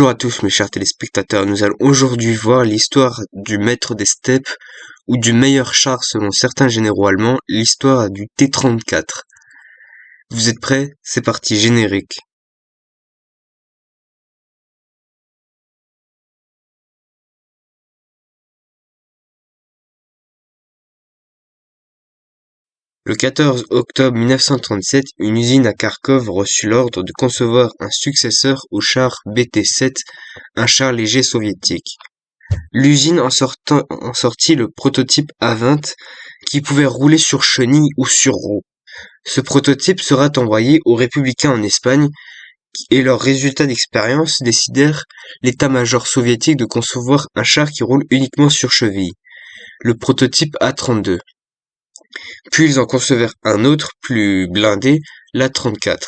Bonjour à tous mes chers téléspectateurs, nous allons aujourd'hui voir l'histoire du maître des steppes ou du meilleur char selon certains généraux allemands, l'histoire du T-34. Vous êtes prêts? C'est parti, générique. Le 14 octobre 1937, une usine à Kharkov reçut l'ordre de concevoir un successeur au char BT-7, un char léger soviétique. L'usine en sortit le prototype A-20 qui pouvait rouler sur chenilles ou sur roues. Ce prototype sera envoyé aux républicains en Espagne et leurs résultats d'expérience décidèrent l'état-major soviétique de concevoir un char qui roule uniquement sur cheville, le prototype A-32. Puis ils en concevèrent un autre, plus blindé, l'A-34.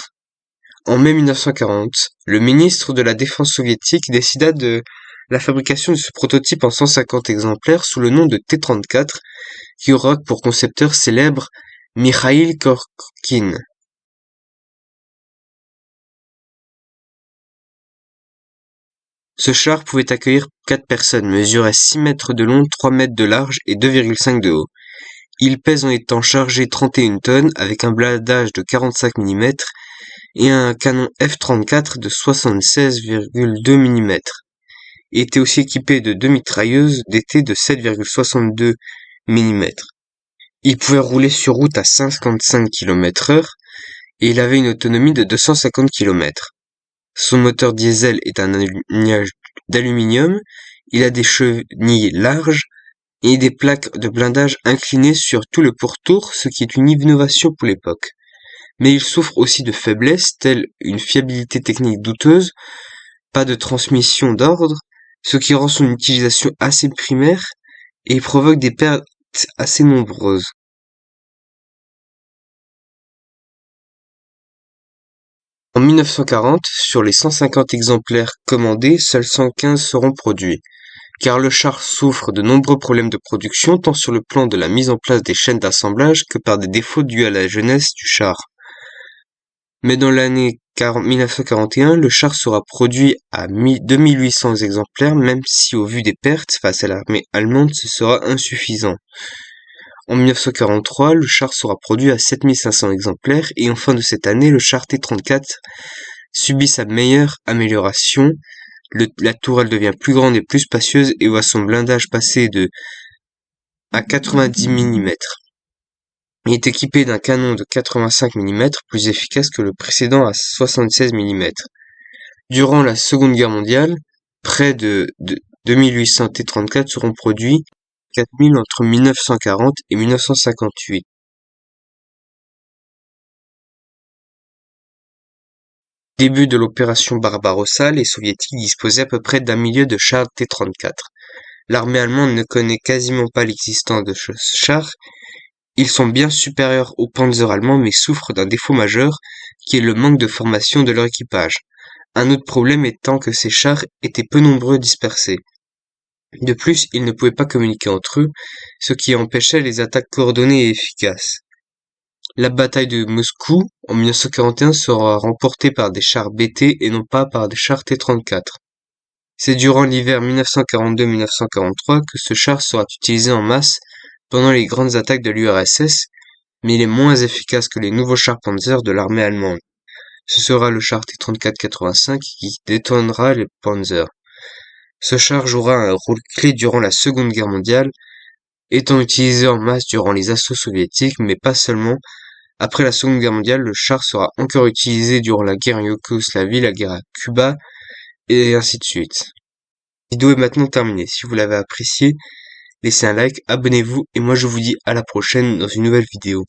En mai 1940, le ministre de la Défense soviétique décida de la fabrication de ce prototype en 150 exemplaires sous le nom de T-34, qui aura pour concepteur célèbre Mikhaïl Korkine. Ce char pouvait accueillir 4 personnes, mesurait 6 mètres de long, 3 mètres de large et 2,5 de haut. Il pèse en étant chargé 31 tonnes avec un blindage de 45 mm et un canon F-34 de 76,2 mm. Il était aussi équipé de 2 mitrailleuses d'été de 7,62 mm. Il pouvait rouler sur route à 55 km/h et il avait une autonomie de 250 km. Son moteur diesel est un alliage d'aluminium, il a des chenilles larges et des plaques de blindage inclinées sur tout le pourtour, ce qui est une innovation pour l'époque. Mais il souffre aussi de faiblesses telles une fiabilité technique douteuse, pas de transmission d'ordre, ce qui rend son utilisation assez primaire et provoque des pertes assez nombreuses. En 1940, sur les 150 exemplaires commandés, seuls 115 seront produits, car le char souffre de nombreux problèmes de production tant sur le plan de la mise en place des chaînes d'assemblage que par des défauts dus à la jeunesse du char. Mais dans l'année 1941, le char sera produit à 2800 exemplaires, même si au vu des pertes face à l'armée allemande, ce sera insuffisant. En 1943, le char sera produit à 7500 exemplaires et en fin de cette année, le char T-34 subit sa meilleure amélioration. La tourelle devient plus grande et plus spacieuse et voit son blindage passer à 90 mm. Il est équipé d'un canon de 85 mm plus efficace que le précédent à 76 mm. Durant la Seconde Guerre mondiale, près de 2800 T-34 seront produits, 4000 entre 1940 et 1958. Début de l'opération Barbarossa, les soviétiques disposaient à peu près d'1 million de chars T-34. L'armée allemande ne connaît quasiment pas l'existence de ce char. Ils sont bien supérieurs aux Panzer allemands mais souffrent d'un défaut majeur qui est le manque de formation de leur équipage. Un autre problème étant que ces chars étaient peu nombreux dispersés. De plus, ils ne pouvaient pas communiquer entre eux, ce qui empêchait les attaques coordonnées et efficaces. La bataille de Moscou en 1941 sera remportée par des chars BT et non pas par des chars T-34. C'est durant l'hiver 1942-1943 que ce char sera utilisé en masse pendant les grandes attaques de l'URSS, mais il est moins efficace que les nouveaux chars Panzer de l'armée allemande. Ce sera le char T-34-85 qui détonnera les Panzer. Ce char jouera un rôle clé durant la Seconde Guerre mondiale, étant utilisé en masse durant les assauts soviétiques, mais pas seulement. Après la Seconde Guerre mondiale, le char sera encore utilisé durant la guerre en Yougoslavie, la guerre à Cuba, et ainsi de suite. La vidéo est maintenant terminée. Si vous l'avez appréciée, laissez un like, abonnez-vous, et moi je vous dis à la prochaine dans une nouvelle vidéo.